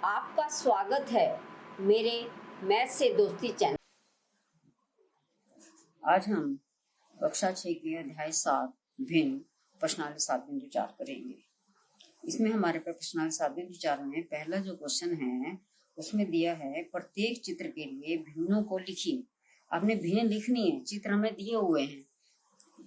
आपका स्वागत है मेरे मैथ से दोस्ती चैनल। आज हम कक्षा 6 के अध्याय 7 भिन्न प्रश्नावली 7.4 करेंगे। इसमें हमारे पास प्रश्नावली 7.4 में पहला जो क्वेश्चन है उसमें दिया है प्रत्येक चित्र के लिए भिन्नों को लिखिए। आपने भिन्न लिखनी है, चित्र हमें दिए हुए हैं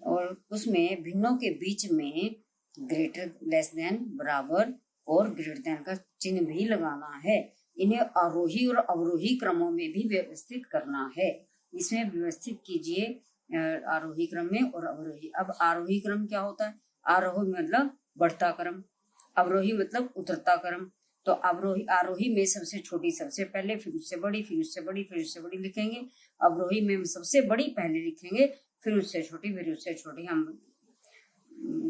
और उसमें भिन्नों के बीच में ग्रेटर लेस देन बराबर और ग्रेटर देन का चिन्ह भी लगाना है। इन्हें आरोही और अवरोही क्रमों में भी व्यवस्थित करना है। इसमें व्यवस्थित कीजिए आरोही क्रम में और अवरोही। अब आरोही क्रम क्या होता है? आरोही मतलब बढ़ता क्रम, अवरोही मतलब उतरता क्रम। तो आरोही में सबसे छोटी सबसे पहले, फिर उससे बड़ी, फिर उससे बड़ी, फिर उससे बड़ी लिखेंगे। अवरोही में सबसे बड़ी पहले लिखेंगे, फिर उससे छोटी, फिर उससे छोटी। हम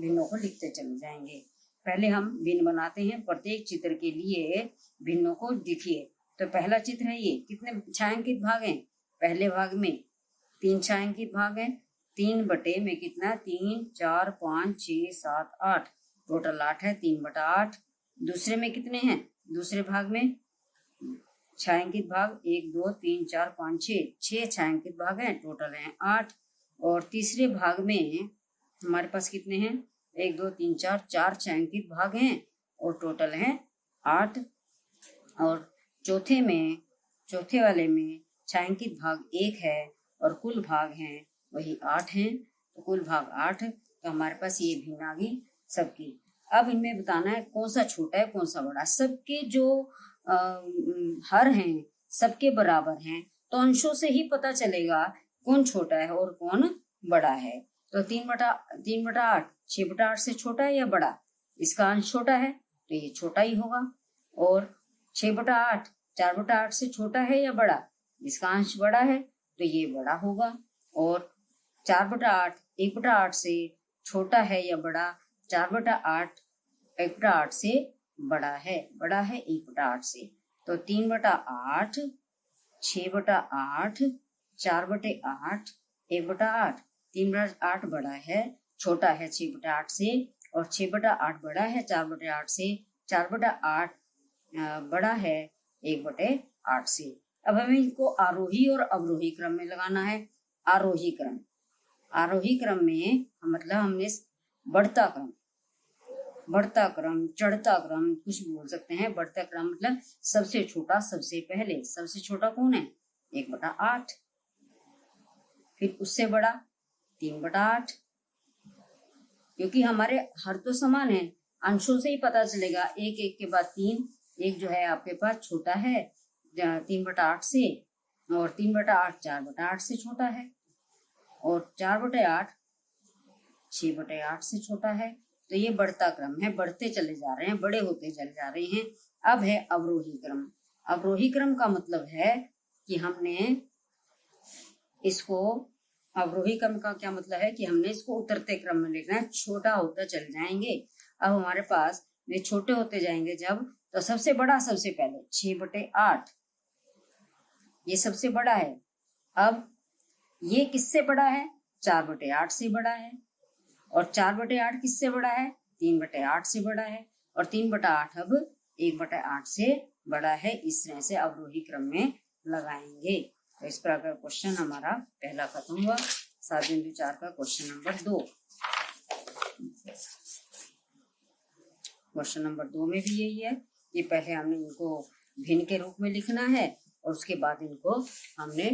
भिन्नों को लिखते चले जाएंगे। पहले हम भिन्न बनाते हैं। प्रत्येक चित्र के लिए भिन्नों को लिखिए। तो पहला चित्र है ये। कितने छायांकित भाग हैं? पहले भाग में 3 छायांकित भाग हैं। 3 बटे में कितना? 3, 4, 5, 6, 7, 8, टोटल 8 है। 3/8। दूसरे में कितने हैं? दूसरे भाग में छायांकित भाग 1, 2, 3, 4, 5, 6 छायांकित भाग हैं, टोटल हैं 8। और तीसरे भाग में हमारे पास कितने हैं? 1, 2, 3, 4 छायांकित भाग हैं और टोटल हैं 8। और चौथे वाले में छायांकित भाग 1 है और कुल भाग हैं वही 8 हैं। तो कुल भाग 8। तो हमारे पास ये भिन्न आ गई सबकी। अब इनमें बताना है कौन सा छोटा है कौन सा बड़ा। सबके जो हर हैं सबके बराबर हैं, तो अंशों से ही पता चलेगा कौन छोटा है और कौन बड़ा है। तो 3/8 6/8 से छोटा है या बड़ा? इसका अंश छोटा है तो ये छोटा ही होगा। और 6/8 4/8 से छोटा है या बड़ा? इसका अंश बड़ा है तो ये बड़ा होगा। और 4/8 1/8 से छोटा है या बड़ा? 4/8 1/8 से बड़ा है 1/8 से। तो 3/8 6/8 4/8 1/8। 3/8 बड़ा है, छोटा है 6/8 से, और 6/8 बड़ा है 4/8 से। 4/8 बड़ा है 1/8 से। अब हमें इनको आरोही और अवरोही क्रम में लगाना है। आरोही क्रम में मतलब हमने बढ़ता क्रम चढ़ता क्रम कुछ भी बोल सकते हैं। बढ़ता क्रम मतलब सबसे छोटा सबसे पहले। सबसे छोटा कौन है? 1/8। फिर उससे बड़ा 3/8। क्योंकि हमारे हर तो समान है, अंशों से ही पता चलेगा। 1 के बाद 3। एक जो है आपके पास छोटा है 3/8 से, और 3/8 4/8 से छोटा है, और 4/8 6/8 से छोटा है। तो ये बढ़ता क्रम है, बढ़ते चले जा रहे हैं, बड़े होते चले जा रहे हैं। अब है अवरोही क्रम। अवरोही क्रम का मतलब है कि हमने इसको, अवरोही क्रम का क्या मतलब है कि हमने इसको उतरते क्रम में लिखना है, छोटा होता चले जाएंगे। अब हमारे पास वे छोटे होते जाएंगे जब, तो सबसे बड़ा सबसे पहले 6/8 ये सबसे बड़ा है। अब ये किससे बड़ा है? 4/8 से बड़ा है। और 4/8 किससे बड़ा है? 3/8 से बड़ा है। और 3/8 अब 1/8 से बड़ा है। इस तरह से अवरोही क्रम में लगाएंगे। तो इस प्रकार क्वेश्चन हमारा पहला खत्म हुआ। 7.4 का क्वेश्चन नंबर 2। क्वेश्चन नंबर 2 में भी यही है कि पहले हमने इनको भिन्न के रूप में लिखना है और उसके बाद इनको हमने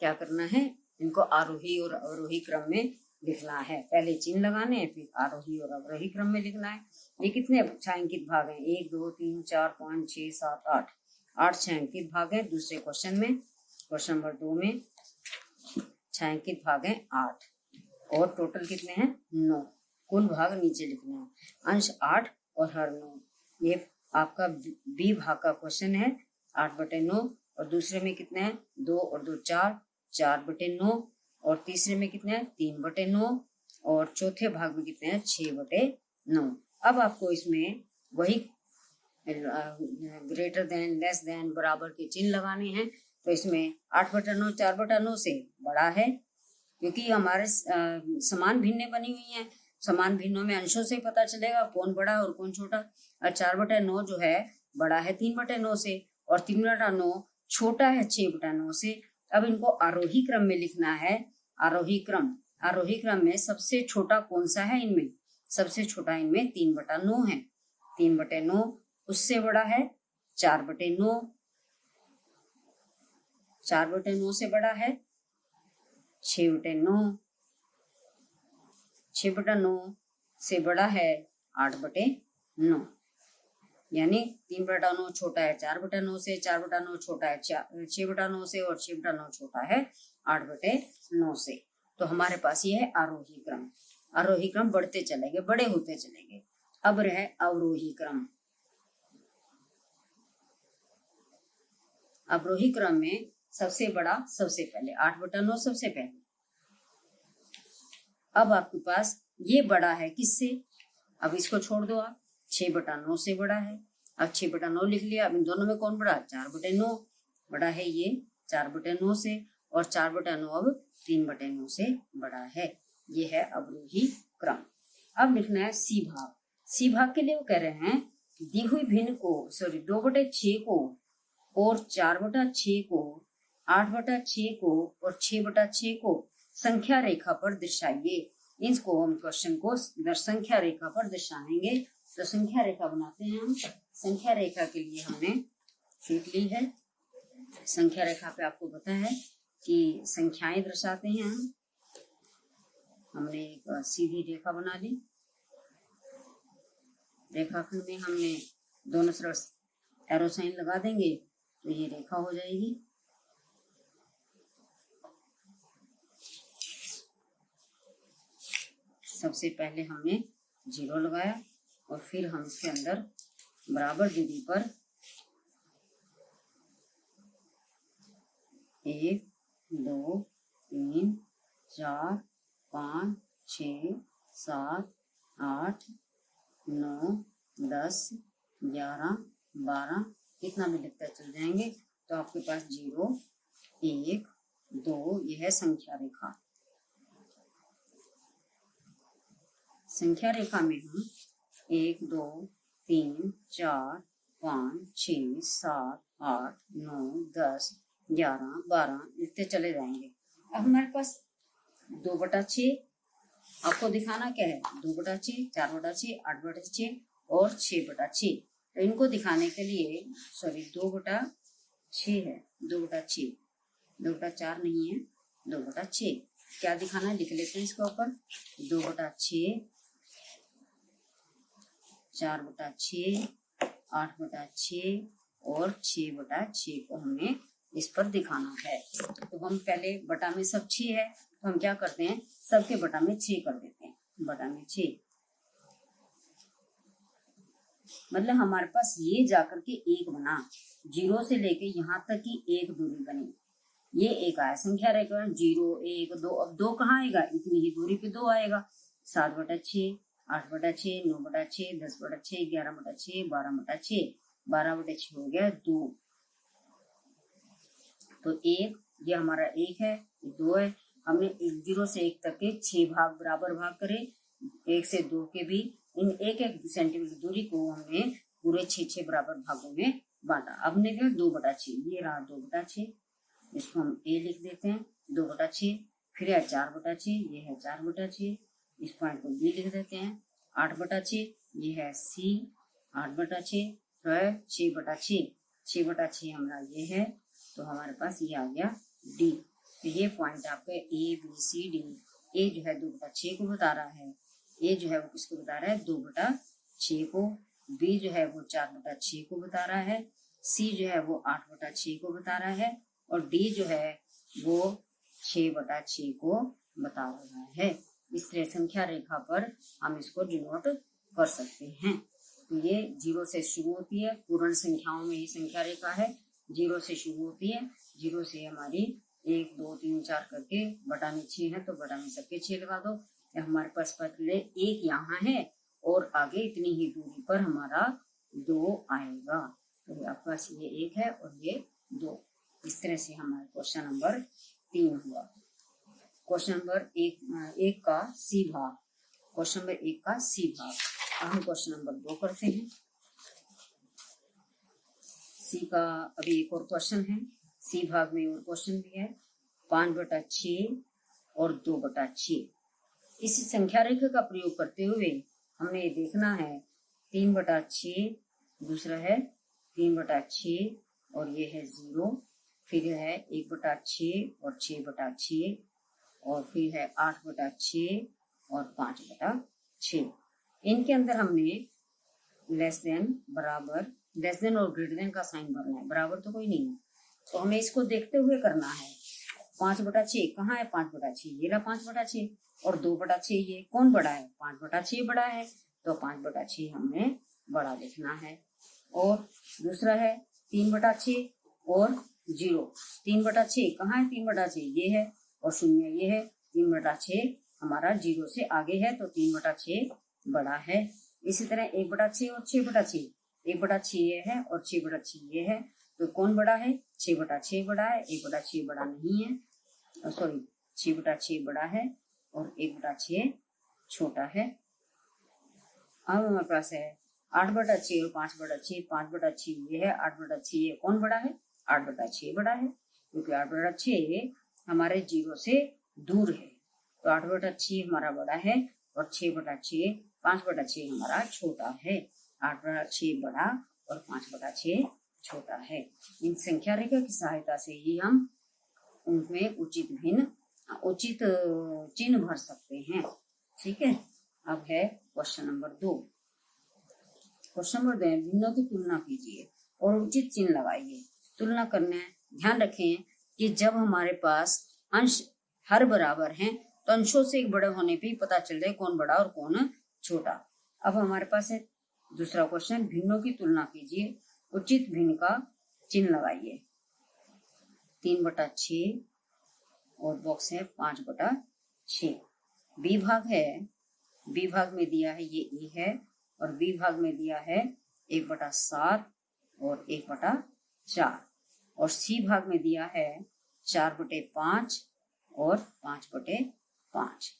क्या करना है? इनको आरोही और अवरोही क्रम में लिखना है। पहले चिन्ह लगाने हैं, फिर आरोही और अवरोही क्रम में लिखना है। ये कितने छायांकित भाग हैं? 1, 2, 3, 4, 5, 6, 7, 8 8 छायांकित भाग हैं। दूसरे क्वेश्चन में, क्वेश्चन नंबर 2 में छायांकित भाग हैं 8 और टोटल कितने हैं? 9। कुल भाग नीचे लिखना है, अंश 8 और हर 9। ये आपका बी भाग का क्वेश्चन है। 8/9। और दूसरे में कितने हैं? 2 और 2 4 4/9। और तीसरे में कितने हैं? 3/9। और चौथे भाग में कितने हैं? 6/9। अब आपको इसमें वही ग्रेटर देन लेस देन बराबर के चिन्ह लगाने हैं। तो इसमें 8/9 4/9 से बड़ा है, क्योंकि हमारे समान भिन्नें बनी हुई हैं। समान भिन्नों में अंशों से पता चलेगा कौन बड़ा और कौन छोटा। और 4/9 जो है बड़ा है 3/9 से और 3/9 छोटा है 6/9 से। अब इनको आरोही क्रम में लिखना है। आरोही क्रम में सबसे छोटा कौन सा है इनमें? सबसे छोटा इनमें 3/9 है। 3/9 उससे बड़ा है 4/9, 4/9 से बड़ा है 6/9, 6/9 से बड़ा है 8/9। यानी 3/9 छोटा है 4/9 से, 4/9 छोटा है 6/9 से और 6/9 छोटा है 8/9 से। तो हमारे पास ये है आरोही क्रम। आरोही क्रम बढ़ते चलेंगे, बड़े होते चलेंगे। अब रहे अवरोही क्रम। अवरोही क्रम में सबसे बड़ा सबसे पहले, 8/9 सबसे पहले। अब आपके पास ये बड़ा है किससे? अब इसको छोड़ दो आप, 6/9 से बड़ा है। अब 6/9 लिख लिया। अब इन दोनों में कौन बड़ा? 4/9 बड़ा है ये 4/9 से, और 4/9 अब 3/9 से बड़ा है। ये है अवरोही क्रम। अब लिखना है सी भाग। सी भाग के लिए वो कह रहे हैं दी हुई भिन्न को 2/6 को और 4/6 को, 8/6 को और 6/6 को संख्या रेखा पर दर्शाइए। इसको हम क्वेश्चन को संख्या रेखा पर दर्शाएंगे। तो संख्या रेखा बनाते हैं हम। संख्या रेखा के लिए हमने सीख ली है। संख्या रेखा पे आपको पता है कि संख्याएं दर्शाते हैं हम। हमने एक सीधी रेखा बना ली। रेखाखंड में हमने दोनों तरफ एरो साइन लगा देंगे तो ये रेखा हो जाएगी। सबसे पहले हमने 0 लगाया और फिर हम इसके अंदर बराबर दूरी पर 1, 2, 3, 4, 5, 6, 7, 8, 9, 10, 11, 12 कितना भी लिखते चल जाएंगे। तो आपके पास 0, 1, 2 यह है संख्या रेखा। संख्या रेखा में हम 1, 2, 3, 4, 5, 6, 7, 8, 9, 10, 11, 12 लिखते चले जाएंगे। अब हमारे पास 2/6 आपको दिखाना क्या है? 2/6, 4/6, 8/6 और 6/6। तो इनको दिखाने के लिए 2/6 है, 2/6, 2/4 नहीं है, 2/6। क्या दिखाना है लिख लेते हैं इसके ऊपर। 2/6, 4/6, 8/6 और 6/6 को हमें इस पर दिखाना है। तो हम पहले बटा में सब 6 है तो हम क्या करते हैं, सबके बटा में 6 कर देते हैं। बटा में 6 मतलब हमारे पास ये जाकर के 1 बना। 0 से लेके यहाँ तक की 1 दूरी बनी। ये 1 आया। संख्या रेखा 0, 1, 2। अब 2 कहाँ आएगा? इतनी ही दूरी पे 2 आएगा। 7/6, 8/6, 9/6, 10/6, 11/6, 12/6। 12/6 हो गया 2। तो 1 ये हमारा 1 है, 2 है। हमने 0 से 1 तक के 6 भाग बराबर भाग करे। 1 से 2 के भी इन 1-1 सेंटीमीटर दूरी को हमने पूरे 6 बराबर भागों में बांटा। अब हमने क्या 2/6, ये रहा 2/6। इसको हम ए लिख देते हैं 2/6। फिर है 4/6, ये है 4/6। इस पॉइंट को बी लिख देते हैं 8/6। ये है सी 8/6। तो है 6/6। 6/6 हमारा ये है। तो हमारे पास ये आ गया डी। तो ये पॉइंट आपके ए बी सी डी। ए जो है 2/6 को बता रहा है। ए जो है वो किसको बता रहा है? 2/6 को। बी जो है वो 4/6 को बता रहा है। सी जो है वो 8/6 को बता रहा है। और डी जो है वो 6/6 को बता रहा है। इस तरह संख्या रेखा पर हम इसको डिनोट कर सकते हैं। तो ये 0 से शुरू होती है। पूर्ण संख्याओं में ही संख्या रेखा है। 0 से शुरू होती है। 0 से हमारी 1, 2, 3, 4 करके बटा में 6 है तो बटा में सबके 6 लगा दो। हमारे पास पहले 1 यहाँ है और आगे इतनी ही दूरी पर हमारा 2 आएगा। तो आपके पास ये 1 है और ये 2। इस तरह से हमारा क्वेश्चन नंबर 3 हुआ। क्वेश्चन नंबर 1 का सी भाग। क्वेश्चन नंबर 1 का सी भाग। अब हम क्वेश्चन नंबर 2 करते हैं। सी का अभी एक और क्वेश्चन है, सी भाग में और क्वेश्चन भी है। 5/6 और 2/6। इस संख्या रेखा का प्रयोग करते हुए हमने ये देखना है 3/6, दूसरा है 3/6 और ये है 0, फिर है 1/6 और 6/6 और फिर है 8/6 और 5/6। इनके अंदर हमने लेस देन, बराबर, लेस देन और ग्रेटर देन का साइन भरना है। बराबर तो कोई नहीं है, तो हमें इसको देखते हुए करना है। 5/6 कहाँ है? 5/6 ये रहा 5/6, और 2/6 ये कौन बड़ा है? 5/6 बड़ा है, तो 5/6 हमने बड़ा लिखना है। और दूसरा है 3/6 और 0। 3/6 कहाँ है? 3/6 ये है और 0 ये है। 3/6 हमारा 0 से आगे है, तो 3/6 बड़ा है। इसी तरह 1/6 और 6/6, 1/6 ये है और 6/6 ये है, तो कौन बड़ा है? 6/6 बड़ा है, 1/6 बड़ा नहीं है, सॉरी 6/6 बड़ा है और 1/6 छोटा है। अब हमारे पास है 8/6 और 5/6। 5/6 ये है, 8/6 ये कौन बड़ा है? 8/6 बड़ा है, क्योंकि 8/6 हमारे 0 से दूर है, तो 8/6 हमारा बड़ा है और 6/6 5/6 हमारा छोटा है। 8/6 बड़ा और 5/6 छोटा है। इन संख्या रेखा की सहायता से ही हम उनमें उचित चिन्ह भर सकते हैं। ठीक है। अब है क्वेश्चन नंबर 2। क्वेश्चन नंबर 2, भिन्नों की तुलना कीजिए और उचित चिन्ह लगाइए। तुलना करने, ध्यान रखें कि जब हमारे पास अंश हर बराबर हैं, तो अंशों से एक बड़े होने पे ही पता चल जाए कौन बड़ा और कौन छोटा। अब हमारे पास है दूसरा क्वेश्चन, भिन्नों की तुलना कीजिए, उचित भिन्न का चिन्ह लगाइए। 3/6 और बॉक्स है 5/6। बी भाग है, बी भाग में दिया है ये ए है, और बी भाग में दिया है 1/7 और 1/4, और सी भाग में दिया है 4/5 और 5/5।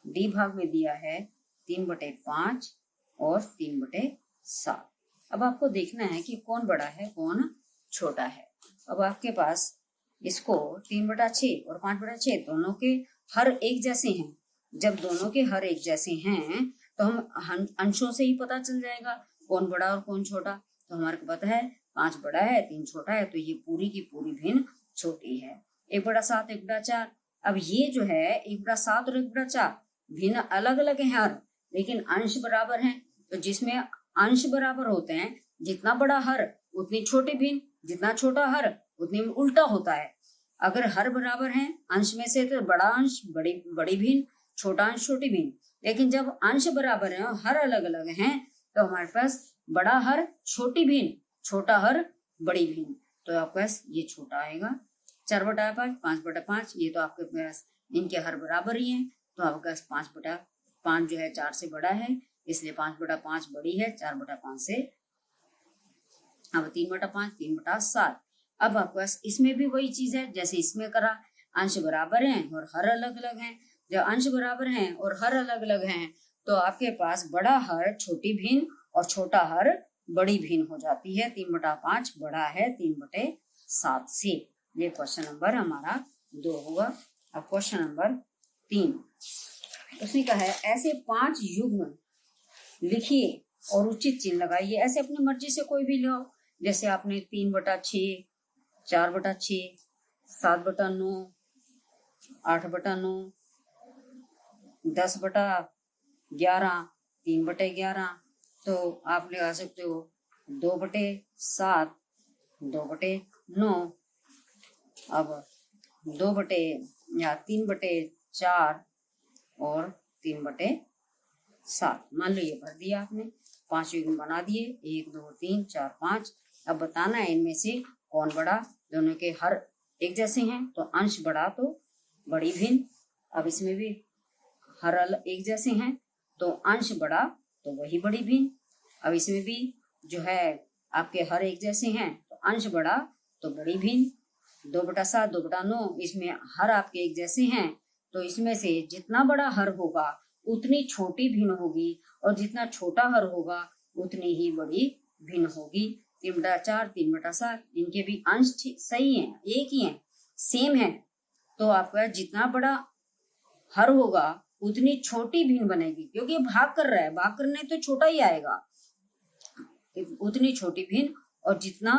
डी भाग में दिया है 3/5 और 3/7। अब आपको देखना है कि कौन बड़ा है कौन छोटा है। अब आपके पास इसको 3/6 और 5/6 दोनों के हर एक जैसे हैं। जब दोनों के हर एक जैसे हैं, तो हम अंशों से ही पता चल जाएगा कौन बड़ा और कौन छोटा। तो हमारे को पता है 5 बड़ा है 3 छोटा है, तो ये पूरी की पूरी भिन्न छोटी है। 1/7 1/4। अब ये जो है 1/7 और 1/4 भिन्न अलग अलग है हर, लेकिन अंश बराबर हैं। तो जिसमें अंश बराबर होते हैं, जितना बड़ा हर उतनी छोटी भिन्न, जितना छोटा हर उतनी उल्टा होता है। अगर हर बराबर हैं अंश में से, तो बड़ा अंश बड़ी भिन्न, छोटा अंश छोटी भिन्न। लेकिन जब अंश बराबर हैं और हर अलग अलग हैं, तो हमारे पास बड़ा हर छोटी भिन्न, छोटा हर बड़ी भिन्न। तो आपके पास ये छोटा आएगा। 4/5 5/5, ये तो आपके पास इनके हर बराबर ही हैं, तो आपके पास 5/5 जो है 4 से बड़ा है, इसलिए 5/5 बड़ी है 4/5 से। अब 3/5 3/7। अब आपके पास इसमें भी वही चीज है जैसे इसमें करा, अंश बराबर हैं और हर अलग अलग हैं। जब अंश बराबर हैं और हर अलग अलग हैं, तो आपके पास बड़ा हर छोटी भिन्न और छोटा हर बड़ी भिन्न हो जाती है। 3/5 बड़ा है 3/7 से। ये क्वेश्चन नंबर हमारा 2 होगा। अब क्वेश्चन नंबर 3, उसने कहा है ऐसे 5 युग्म लिखिए और उचित चिन्ह लगाइए। ऐसे अपनी मर्जी से कोई भी लो, जैसे आपने 3/6, 4/6, 7/9, 8/9, 10/11, 3/11, तो आप लगा सकते हो 2/7, 2/9, अब 3/4 और 3/7। मान लो ये भर दिया आपने, 5 युग्म बना दिए, 1 2 3 4 5। अब बताना है इनमें से कौन बड़ा। दोनों के हर एक जैसे हैं, तो अंश बड़ा तो बड़ी भिन्न। अब इसमें भी हर एक जैसे हैं, तो अंश बड़ा तो वही बड़ी भिन्न। अब इसमें भी जो है आपके हर एक जैसे हैं, तो अंश बड़ा तो बड़ी भिन्न। 2/7 2/9, इसमें हर आपके एक जैसे हैं, तो इसमें से जितना बड़ा हर होगा उतनी छोटी भिन्न होगी, और जितना छोटा हर होगा उतनी ही बड़ी भिन्न होगी। 3/4, 3/7, इनके भी अंश सही है, एक ही है, सेम है। तो आपका जितना बड़ा हर होगा उतनी छोटी भिन्न बनेगी, क्योंकि ये भाग कर रहा है, भाग करने तो छोटा ही आएगा, उतनी छोटी भिन्न, और जितना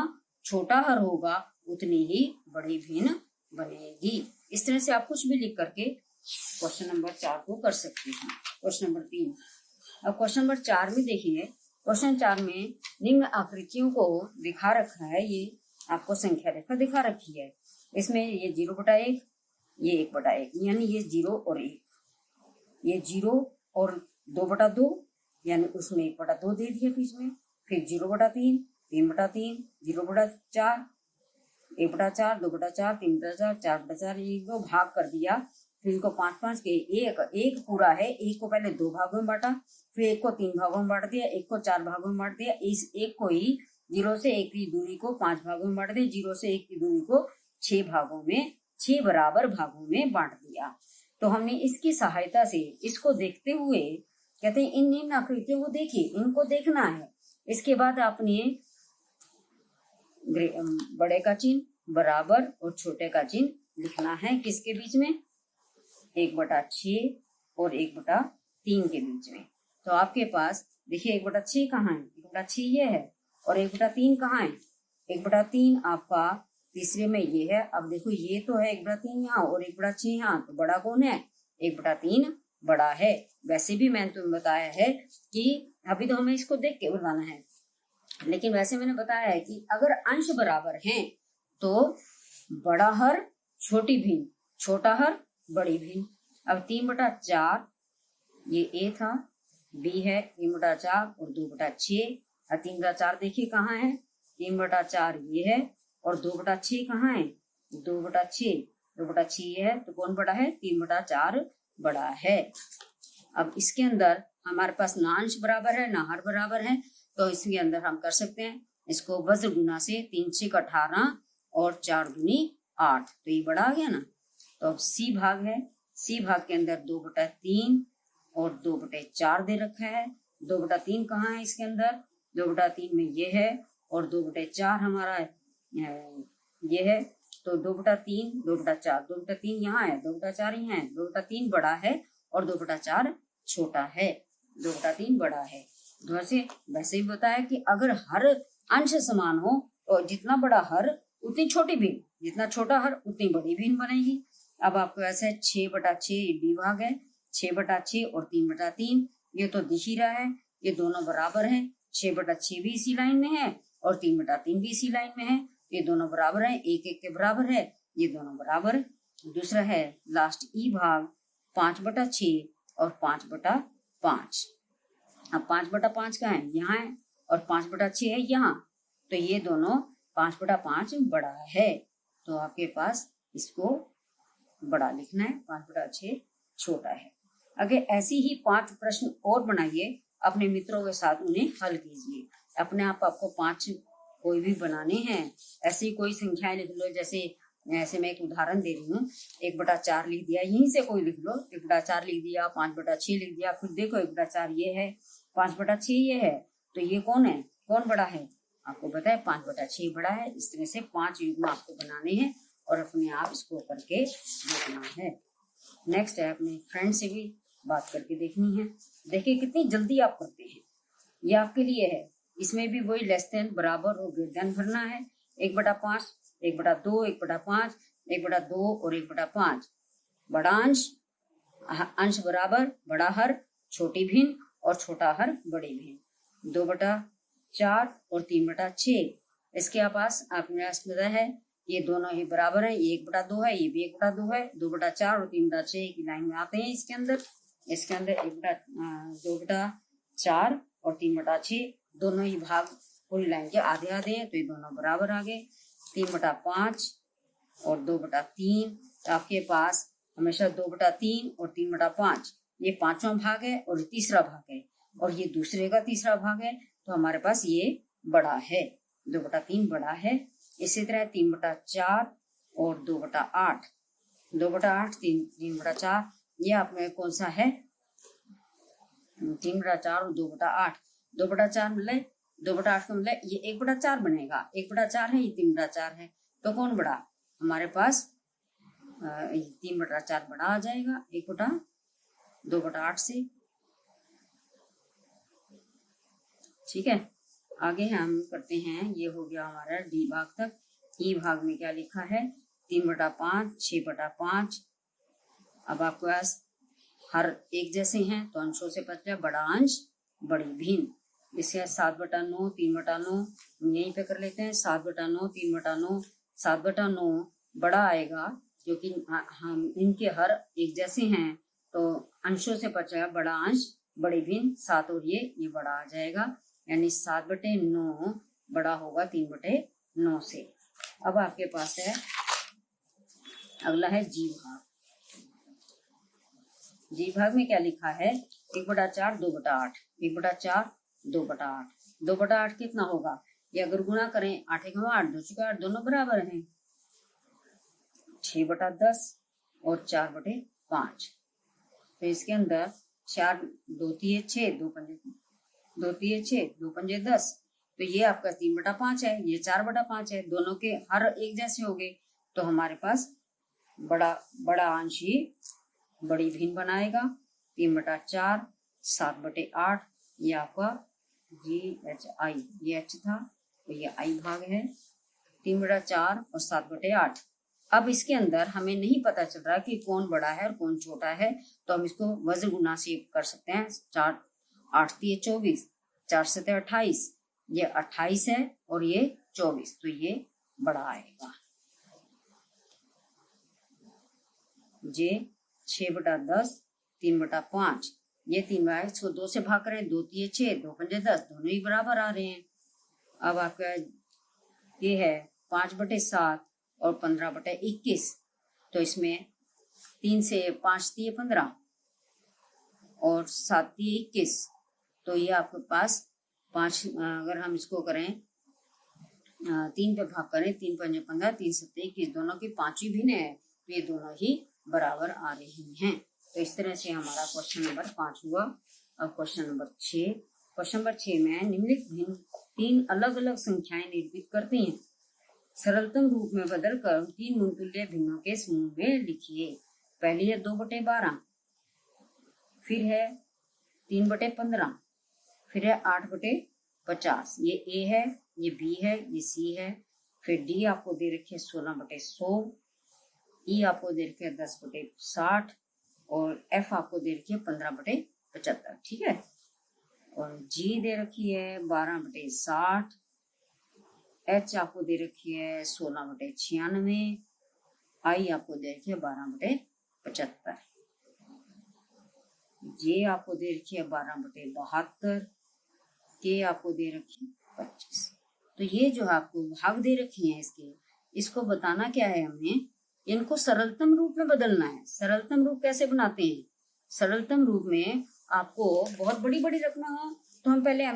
छोटा हर होगा उतनी ही बड़ी भिन्न बनेगी। इस तरह से आप कुछ भी लिख करके क्वेश्चन नंबर 4 को कर सकते हैं। Question number 3। अब क्वेश्चन नंबर 4 में देखिए, क्वेश्चन 4 में निम्न आकृतियों को दिखा रखा है, ये आपको संख्या रेखा दिखा रखी है। इसमें ये 0/1, ये 1/1, यानी ये 0 और 1, ये 0 और 2/2, यानी उसमें 1/2 दे दिया बीच में, फिर 0/3, 3/3, 0/4, 1/4, 2/4, 3/4, 4/4, 1/2 भाग कर दिया। फिर इनको 5-5 के एक पूरा है, एक को पहले 2 भागों में बांटा, फिर एक को 3 भागों में बांट दिया, एक को 4 भागों में बांट दिया, इस एक को ही 0 से 1 की दूरी को 5 भागों में बांट दिया, 0 से 1 की दूरी को 6 भागों में, 6 बराबर भागों में बांट दिया। तो हमने इसकी सहायता से इसको देखते हुए कहते हैं इन निम्न आकृतियों को देखिए, इनको देखना है। इसके बाद आपने बड़े का चिन्ह बराबर और छोटे का चिन्ह लिखना है, किसके बीच में, 1/6 और 1/3 के बीच में। तो आपके पास देखिए 1/6 कहाँ है, 1/6 ये है, और 1/3 कहाँ है, 1/3 आपका तीसरे में ये है। अब देखो ये तो है 1/3 यहाँ और 1/6 यहाँ, तो बड़ा कौन है, 1/3 बड़ा है। वैसे भी मैंने तुम्हें बताया है कि अभी तो हमें इसको देख के बताना है, लेकिन वैसे मैंने बताया है कि अगर अंश बराबर हैं तो बड़ा हर छोटी भिन्न, छोटा हर बड़ी भिन्न। अब 3/4 ये ए था, बी है 3/4 और 2/6। और 3/4 देखिए कहाँ है, 3/4 ये है, और 2/6 कहाँ है, 2/6 ये है, तो कौन बड़ा है, 3/4 बड़ा है। अब इसके अंदर हमारे पास ना अंश बराबर है ना हर बराबर है, तो इसके अंदर हम कर सकते हैं इसको वज्र गुना से, 3×6 = 18 और 4×2 = 8, तो ये बड़ा आ गया ना। तो अब सी भाग है, सी भाग के अंदर 2/3 और 2/4 दे रखा है। 2/3 कहाँ है इसके अंदर, 2/3 में ये है, और 2/4 हमारा ये है, तो 2/3, 2/4, 2/3 यहाँ है, 2/4 यहाँ है, 2/3 बड़ा है और 2/4 छोटा है, 2/3 बड़ा है। वैसे ही बताया कि अगर हर अंश समान हो तो जितना बड़ा हर उतनी छोटी भिन्न, जितना छोटा हर उतनी बड़ी भिन्न बनेगी। अब आपको ऐसा है 6/6 डी भाग है, 6/6 और 3/3 ये तो दिख ही रहा है, ये दोनों बराबर हैं। 6/6 भी इसी लाइन में है और 3/3 भी इसी लाइन में है, ये दोनों बराबर है, 1-1 के बराबर है, ये दोनों बराबर। दूसरा है लास्ट ई भाग 5/6 और 5/5। अब 5/5 का है यहाँ है और 5/6 है यहाँ, तो ये दोनों 5/5 बड़ा है, तो आपके पास इसको बड़ा लिखना है, 5/6 छोटा है। अगर ऐसी ही 5 प्रश्न और बनाइए, अपने मित्रों के साथ उन्हें हल कीजिए। अपने आप आपको 5 कोई भी बनाने हैं, ऐसी कोई संख्याएं लिख लो, जैसे ऐसे मैं एक उदाहरण दे रही हूँ, 1/4 लिख दिया, यहीं से कोई लिख लो, 1/4 लिख दिया, 5/6 लिख दिया, फिर देखो 1/4 ये है, 5/6 ये है, तो ये कौन है, कौन बड़ा है, आपको पता है 5/6 बड़ा है। इस तरह से 5 युग्म आपको बनाने हैं और अपने आप इसको करके देखना है। नेक्स्ट है अपने फ्रेंड से भी बात करके देखनी है। देखिए कितनी जल्दी आप करते हैं, ये आपके लिए है। इसमें भी वही लेस देन, बराबर और ग्रेटर देन भरना है। 1/5, 1/2, 1/5, 1/2 और 1/5। बड़ा अंश, अंश बराबर, बड़ा हर छोटी भिन्न और छोटा हर बड़ी भिन्न। 2/4 और 3/6 इसके पास आपने पता है ये दोनों ही बराबर है, ये 1/2 है, ये भी 1/2 है। 2/4 और 3/6 की लाइन में आते हैं। इसके अंदर 2/4 और 3/6 दोनों ही भाग पूरी लाइन के आधे आधे हैं, तो ये दोनों बराबर आ गए। 3/5 और 2/3, तो आपके पास हमेशा 2/3 और 3/5 ये 5वां भाग है और तीसरा भाग है, और ये दूसरे का तीसरा भाग है, तो हमारे पास ये बड़ा है, 2/3 बड़ा है। इसी तरह 3/4 और 2/8, 2/8, 3/4 ये आपने कौन सा है, 3/4 और 2/8। 2/4 मतलब 2/8 का मतलब ये 1/4 बनेगा। 1/4 है, ये 3/4 है, तो कौन बड़ा? हमारे पास 3/4 बड़ा आ जाएगा 1/2/8 से। ठीक है, आगे हम करते हैं। ये हो गया हमारा डी भाग तक। ई भाग में क्या लिखा है? 3/5, 6/5। अब आपके पास हर एक जैसे हैं तो अंशों से पता है बड़ा अंश बड़ी भिन्न। इसे 7/9, 3/9 यहीं पे कर लेते हैं। 7/9, 3/9, 7/9 बड़ा आएगा क्योंकि हम इनके हर एक जैसे हैं तो अंशों से बचा बड़ा अंश बड़ी भिन्न 7 और ये बड़ा आ जाएगा, यानी 7/9 बड़ा होगा 3/9 से। अब आपके पास है अगला है जी भाग। जी भाग में क्या लिखा है? 1/4, 2/8, 1/4, 2/8। 2/8 कितना होगा? ये अगर गुणा करें 8 × 8, 2 × 8 दोनों बराबर हैं। 6/10 और 4/5। तो इसके अंदर 4 2 3 6 2 3 6 2 5 10, तो ये आपका 3/5 है, ये 4/5 है। दोनों के हर एक जैसे हो गए तो हमारे पास बड़ा अंश ही बड़ी भिन्न बनाएगा। 3/4, 7/8, ये आपका GHI, ये H था तो ये I भाग है। 3/4 और 7/8। अब इसके अंदर हमें नहीं पता चल रहा कि कौन बड़ा है और कौन छोटा है, तो हम इसको वज्र गुणा से कर सकते हैं। 4 8 3 24, 4 7 28, ये 28 है और ये 24, तो ये बड़ा आएगा। जे 6/10, 3/5, ये 3 इसको 2 से भाग करें, 2 3 6, 2 5 10, दोनों ही बराबर आ रहे हैं। अब आपका ये है 5/7 और 15/21, तो इसमें 3 से 5 3 15 और 7 3 21, तो ये आपके पास 5, अगर हम इसको करें 3 पे भाग करें, 3 5 15, 3 7 21, दोनों की 5 ही भिन्न है, तो ये दोनों ही बराबर आ रही हैं। तो इस तरह से हमारा क्वेश्चन नंबर 5 हुआ। अब क्वेश्चन नंबर 6। क्वेश्चन नंबर 6 में निम्नलिखित भिन्न 3 अलग अलग संख्याएं निरूपित करते हैं। सरलतम रूप में बदलकर 3 मूलतुल्य भिन्नों के समूह में लिखिए। पहली है 2/12, फिर है 3/15, फिर है 8/50। ये ए है, ये बी है, ये सी है। फिर डी आपको दे रखी है 16/100, ई आपको दे रखी है 10/60 और एफ आपको दे रखी है 15/75। ठीक है, और जी दे रखी है 12/60, एच आपको दे रखी है 16/96, आई आपको दे रखी है 12/75, जे आपको दे रखी है 12/72, के आपको दे रखी है 25। तो ये जो आपको भाग दे रखे हैं इसको बताना क्या है हमें? इनको सरलतम रूप में बदलना है। सरलतम रूप कैसे बनाते हैं? सरलतम रूप में आपको बहुत बड़ी बड़ी रखना हो तो हम पहले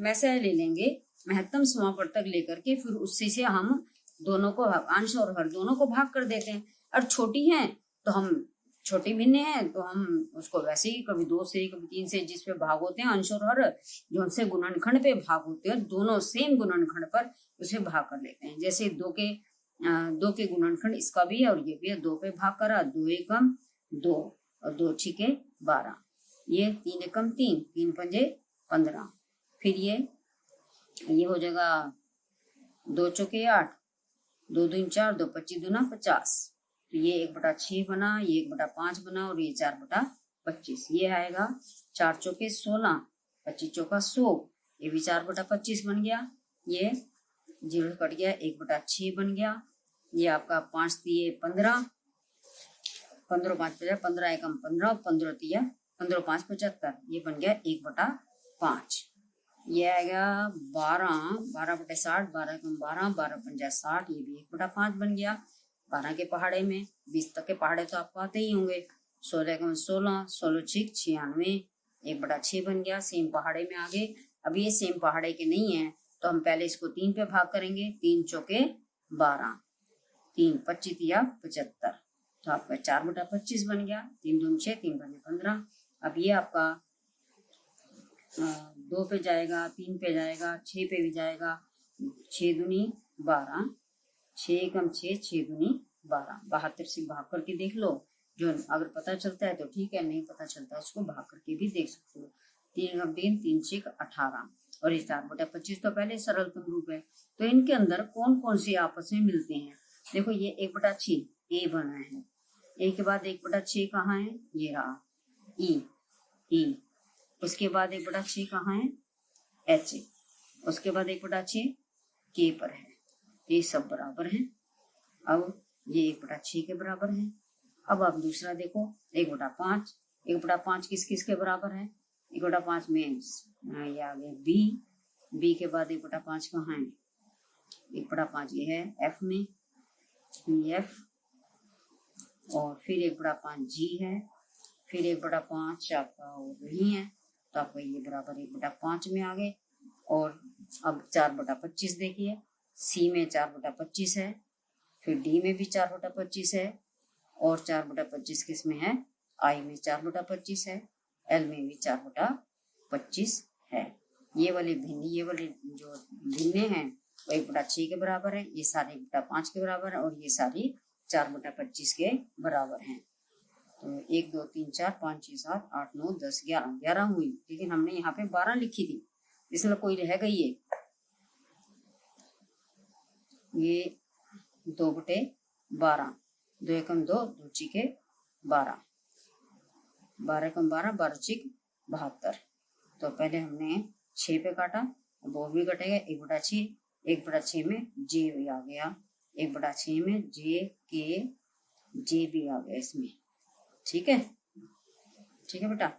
मैसे ले लेंगे, महत्तम समापवर्तक लेकर के, फिर उससे से हम दोनों को अंश और हर दोनों को भाग कर देते हैं। और छोटी हैं तो हम छोटी भिन्न है तो हम उसको वैसे ही कभी 2 से कभी 3 से, जिस पे भाग होते हैं अंश और हर, जो उनसे गुणनखंड पे भाग होते हैं दोनों सेम गुणनखंड पर उसे भाग कर लेते हैं। जैसे 2 के गुणनखंड इसका भी है और ये भी है। 2 पे भाग करा, 2 एकम 2 और 2 छिके 12, ये 3 एकम 3, 3 पंजे 15, फिर ये हो जाएगा 2 चौके 8, 2 दूनी 4, 2 25 दूना 50, तो ये 1/6 बना, ये 1/5 बना और ये 4/25। ये आएगा 4 चौके 16, 25 चौका 100, ये भी 4/25 बन गया। ये 0 कट गया, 1/6 बन गया। ये आपका 5 3 15, 15 5 50, 15 एकम 15, 15 3 15 5 75, ये बन गया 1/5। ये आएगा 12, 12/60, 12 एकम 12, 12 पंजा 60, ये भी 1/5 बन गया। 12 के पहाड़े में 20 तक के पहाड़े तो आपको आते ही होंगे। 16 एकम 16, 16 छिक 96, 1/6 बन गया। सेम पहाड़े में आगे। अब ये सेम पहाड़े के नहीं है तो हम पहले इसको 3 पे भाग करेंगे। 3 चौके 12, 3 25 या 75, तो आपका 4/25 बन गया। 3 दूनी 6, 3 पंजे 15। अब ये आपका 2 पे जाएगा, 3 पे जाएगा, 6 पे भी जाएगा। 6 दूनी 12, 6 एकम 6, 6 दूनी 12। 72 से भाग करके देख लो। जो अगर पता चलता है तो ठीक है, नहीं पता चलता है उसको भाग करके भी देख सकते हो। 3 एकम 3, 3 6 18 और ये 4/25 तो पहले सरलतम रूप है। तो इनके अंदर कौन कौन से आपस में मिलते हैं? देखो ये 1/6 ए बना है। ए के बाद 1/6 कहाँ है? ये रहा ई। उसके बाद 1/6 कहाँ है? एच। उसके बाद 1/6 के पर है। ये सब बराबर है। अब ये 1/6 के बराबर है। अब आप दूसरा देखो 1/5। 1/5 किस किस के बराबर है? 1/5 में ये आ गया बी के बाद 1/5 कहाँ है? 1/5 ये है एफ में, एफ। और फिर 1/5 जी है, फिर 1/5 आपका वही है, तो आपका ये बराबर 1/5 में आ गए। और अब 4/25 देखिए, सी में 4/25 है, फिर डी में भी 4/25 है, और 4/25 किस में है? आई में 4/25 है, एल में भी 4/25 है। ये वाले जो भिन्ने हैं वो 1/6 के बराबर है, ये सारे 1/5 के बराबर है, और ये सारी 4/25 के बराबर हैं। तो 1 2 3 4 5 6 7 8 9 10 11 हुई, लेकिन हमने यहाँ पे 12 लिखी थी, इसलिए कोई रह गई है। ये 2/12, 2 एकम 2, 2 छिके 12, 12 एकम 12, 12 छिक 72। तो पहले हमने 6 पे काटा, अब वो भी कटेगा 1/6। 1/6 में जे भी आ गया, 1/6 में जे भी आ गया इसमें। ठीक है, ठीक है बेटा।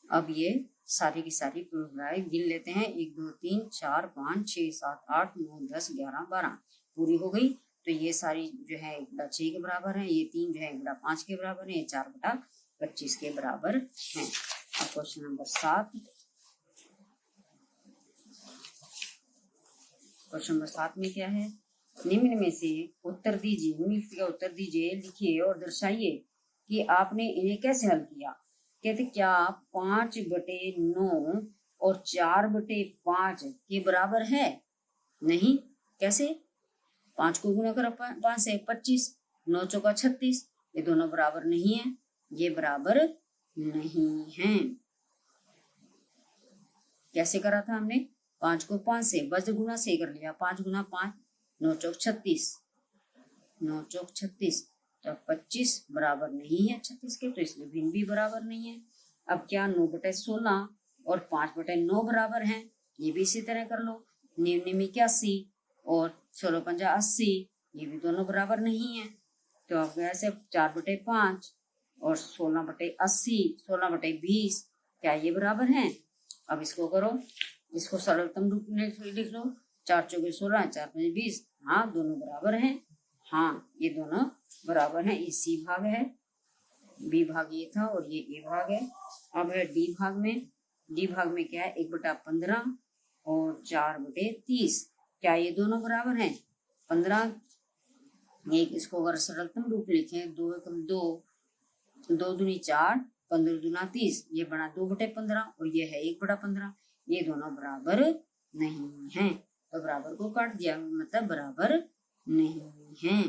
अब ये सारी की सारी गिन लेते हैं। 1 2 3 4 5 6 7 8 9 10 11 12 पूरी हो गई। तो ये सारी जो है 1/6 के बराबर है, ये 3 जो है 1/5 के बराबर है, ये 4/25 के बराबर है। अब क्वेश्चन नंबर 7। क्वेश्चन नंबर 7 में क्या है? निम्न में से उत्तर दीजिए, निम्नलिखित का उत्तर दीजिए, लिखिए और दर्शाइए कि आपने इन्हें कैसे हल किया। कहते क्या 5/9 और 4/5 के बराबर है? नहीं। कैसे? 5 को गुना करो 5 से 25, 9 चौका 36, ये दोनों बराबर नहीं है, ये बराबर नहीं है। कैसे करा था हमने? 5 को 5 से वज्र गुना से कर लिया, 5 गुना 5, 9 चौक 36, 9 चौक 36, तो 25 बराबर नहीं है 36 के, तो इसलिए भिन्न भी बराबर नहीं है। अब क्या 9/16 और 5/9 बराबर हैं? ये भी इसी तरह कर लो। 9 81 और 16 80, ये भी दोनों बराबर नहीं है। तो अब ऐसे 4/5 और 16/80, 16/20, क्या ये बराबर हैं? अब इसको करो, इसको सरलतम रूप में लिख लो। 4 चौके 16, 4 5 20, हाँ दोनों बराबर हैं। हाँ ये दोनों बराबर हैं। ये सी भाग है, बी भाग ये था और ये ए भाग है। अब है डी भाग में। डी भाग में क्या है? 1/15 और 4/30, क्या ये दोनों बराबर हैं? 15 एक, इसको अगर सरलतम रूप लिखें 2 एकम 2, 2 दूनी 4, 15 दूना 30, ये बना 2/15 और ये है 1/15, ये दोनों बराबर नहीं हैं। तो बराबर को काट दिया, मतलब बराबर नहीं है।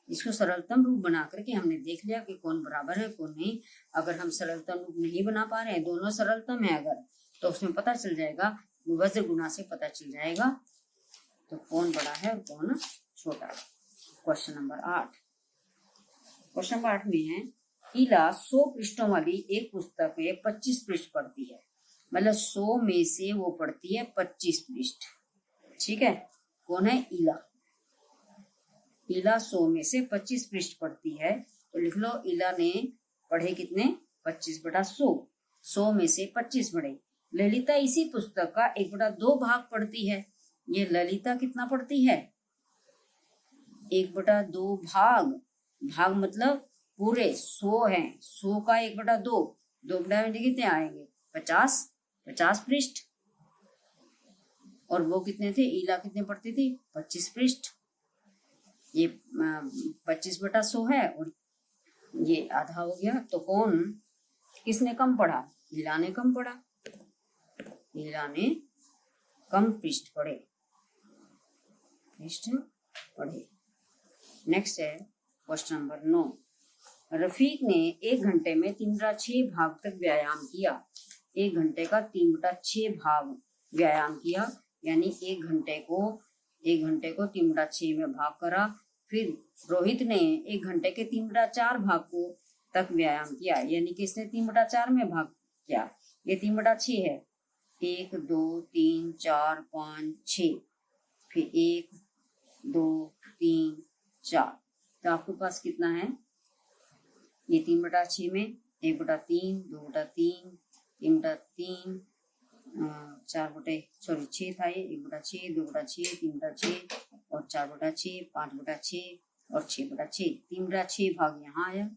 इसको सरलतम रूप बना करके हमने देख लिया कि कौन बराबर है कौन नहीं। अगर हम सरलतम रूप नहीं बना पा रहे हैं, दोनों सरलतम है अगर, तो उसमें पता चल जाएगा, वज्र गुना से पता चल जाएगा तो कौन बड़ा है और कौन छोटा है। Question number 8। क्वेश्चन नंबर 8 में है, इला 100 पृष्ठों वाली एक पुस्तक में 25 पृष्ठ पढ़ती है, मतलब 100 में से वो पढ़ती है 25 पृष्ठ। ठीक है, कौन है? इला। इला 100 में से 25 पृष्ठ पढ़ती है, तो लिख लो इला ने पढ़े कितने? 25/100, 100 में से 25 पढ़े। ललिता इसी पुस्तक का 1/2 भाग पढ़ती है। ये ललिता कितना पढ़ती है? 1/2 भाग। भाग मतलब पूरे 100 है, 100 का 1/2, 2 में कितने आएंगे? 50 पृष्ठ। और वो कितने थे? इला कितने पढ़ती थी? 25 पृष्ठ। ये 25/100 है और ये आधा हो गया, तो कौन किसने कम पढ़ा? हिलाने कम पड़ा, हिलाने कम पृष्ठ पड़े, पृष्ठ पढ़े। नेक्स्ट है क्वेश्चन नंबर 9। रफीक ने 1 घंटे में 3/6 भाग तक व्यायाम किया। 1 घंटे का 3/6 भाग व्यायाम किया, यानी 1 घंटे को 3/6 में भाग करा। फिर रोहित ने 1 घंटे के 3/4 भाग को तक व्यायाम किया, यानी कि इसने 3/4 में भाग किया। ये 3/6 है, 1 2 3 4 5 6, फिर 1 2 3 4, तो आपके पास कितना है? ये 3/6 में 1/3, 2/3, 3/3, 6 था ये, 1/6, 2/6, 3/6 और 4/6, 5/6 और 6/6, 3/6 भाग यहाँ आया।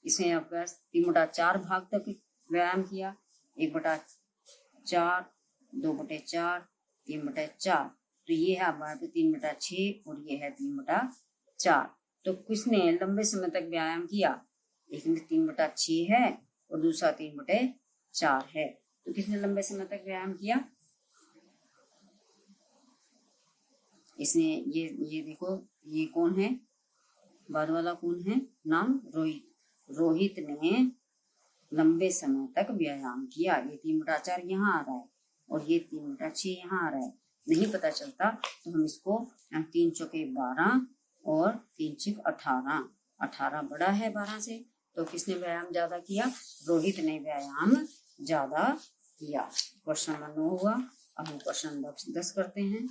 इसमें आपके पास 3/4 भाग तक व्यायाम किया, 1/4, 2/4, 3/4, तो ये है हमारे 3/6 और ये है 3/4। तो किसने लंबे समय तक व्यायाम किया? एक में 3/6 है और दूसरा 3/4 है, तो किसने लंबे समय तक व्यायाम किया? इसने ये देखो, ये कौन है? बाद वाला कौन है? नाम रोहित। रोहित ने लंबे समय तक व्यायाम किया। ये 3/4 यहाँ आ रहा है और ये 3/6 यहाँ आ रहा है। नहीं पता चलता तो हम इसको 3 चौके 12 और 3 छिक 18, 18 बड़ा है 12 से, तो किसने व्यायाम ज्यादा किया? रोहित ने व्यायाम ज्यादा किया। क्वेश्चन नंबर 9 हुआ। अब हम क्वेश्चन नंबर 10 करते हैं।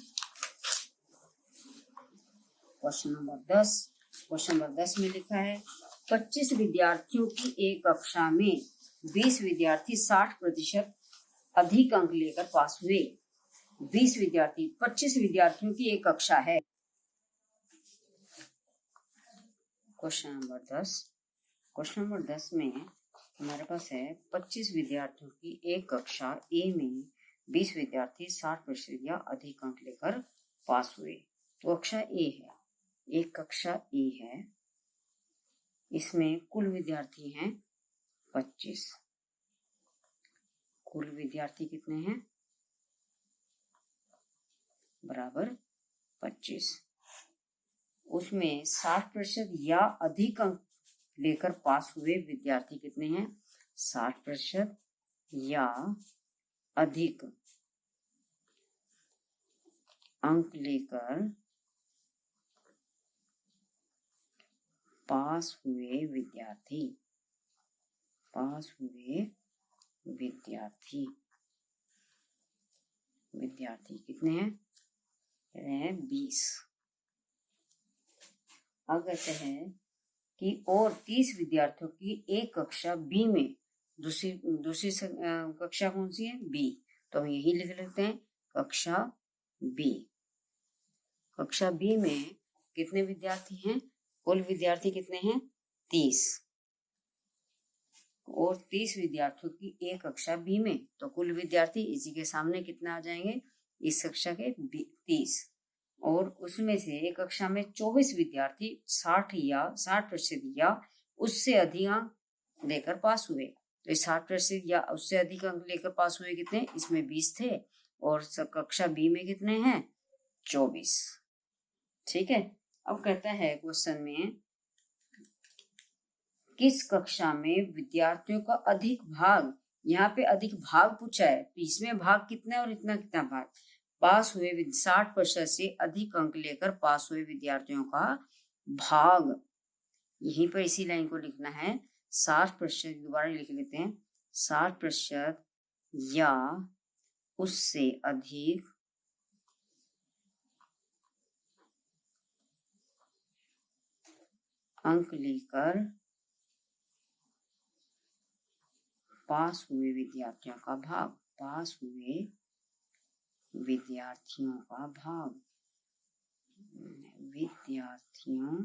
Question number 10। क्वेश्चन नंबर 10 में लिखा है 25 विद्यार्थियों की एक कक्षा में 20 विद्यार्थी 60% अधिक अंक लेकर पास हुए। 20 विद्यार्थी, 25 विद्यार्थियों की एक कक्षा है। Question number 10। क्वेश्चन नंबर 10 में हमारे पास है 25 विद्यार्थियों की एक कक्षा ए में 20 विद्यार्थी 60% या अधिक अंक लेकर पास हुए। तो कक्षा ए है, एक कक्षा ए है, इसमें कुल विद्यार्थी हैं 25। कुल विद्यार्थी कितने हैं? बराबर 25। उसमें 60% या अधिक अंक लेकर पास हुए विद्यार्थी कितने हैं? 60% या अधिक अंक लेकर पास हुए विद्यार्थी, पास हुए विद्यार्थी, विद्यार्थी कितने हैं? 20। अब कहते हैं कि और 30 विद्यार्थियों की एक कक्षा बी में, दूसरी कक्षा कौन सी है? बी, तो हम यही लिख लेते हैं कक्षा बी। कक्षा बी में कितने विद्यार्थी हैं? कुल विद्यार्थी कितने हैं? 30। और 30 विद्यार्थियों की एक कक्षा बी में, तो कुल विद्यार्थी इसी के सामने कितने आ जाएंगे? इस कक्षा के 30, और उसमें से एक कक्षा में 24 विद्यार्थी 60% या उससे अधिक अंक लेकर पास हुए। तो 60% या उससे अधिक अंक लेकर पास हुए कितने? इसमें 20 थे, और कक्षा बी में कितने हैं? 24। ठीक है। अब कहता है क्वेश्चन में किस कक्षा में विद्यार्थियों का अधिक भाग, यहाँ पे अधिक भाग पूछा है, तो इसमें भाग कितना और इतना कितना भाग, पास हुए 60% से अधिक अंक लेकर पास हुए विद्यार्थियों का भाग, यहीं पर इसी लाइन को लिखना है 60%। दोबारा लिख लेते हैं 60% या उससे अधिक अंक लेकर पास हुए विद्यार्थियों का भाग, पास हुए विद्यार्थियों का भाग, विद्यार्थियों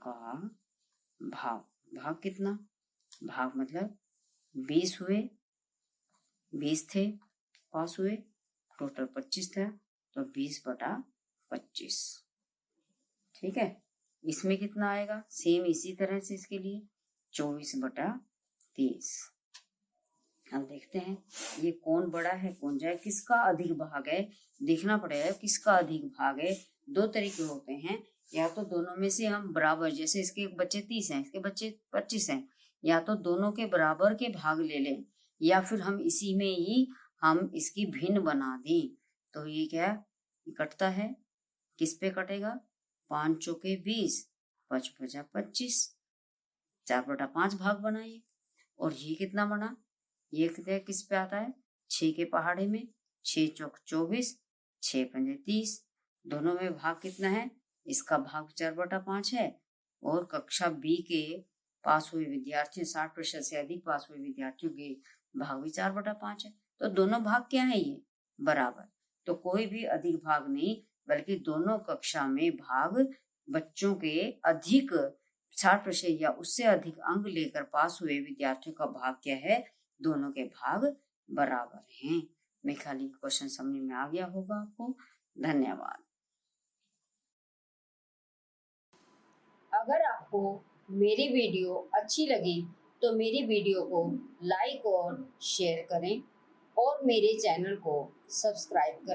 का भाग, भाग कितना? भाग मतलब 20 हुए, 20 थे पास हुए, टोटल 25 था, तो 20/25। ठीक है। इसमें कितना आएगा? सेम इसी तरह से इसके लिए 24/23। अब देखते हैं ये कौन बड़ा है कौन जाए, किसका अधिक भाग है देखना पड़ेगा, किसका अधिक भाग है। दो तरीके होते हैं, या तो दोनों में से हम बराबर, जैसे इसके बच्चे 30 हैं, इसके बच्चे 25 हैं, या तो दोनों के बराबर के भाग ले लें, या फिर हम इसी में ही हम इसकी भिन्न बना दें। तो ये क्या कटता है, किस पे कटेगा, 5 चौके 20, 5 बचा 25, 4/5 भाग बनाइए। और ये कितना बना, ये किस पे आता है, 6 के पहाड़े में, 6 चौक 24, 6 पंजे 30, दोनों में भाग कितना है, इसका भाग 4/5 है। और कक्षा बी के पास हुए विद्यार्थियों 60% से अधिक पास हुए विद्यार्थियों के भाग भी 4/5 है। तो दोनों भाग क्या है, ये बराबर। तो कोई भी अधिक भाग नहीं, बल्कि दोनों कक्षा में भाग बच्चों के अधिक 60% या उससे अधिक अंक लेकर पास हुए विद्यार्थियों का भाग क्या है, दोनों के भाग बराबर हैं। मैं खाली क्वेश्चन समझ में आ गया होगा आपको। धन्यवाद। अगर आपको मेरी वीडियो अच्छी लगी तो मेरी वीडियो को लाइक और शेयर करें और मेरे चैनल को सब्सक्राइब करें।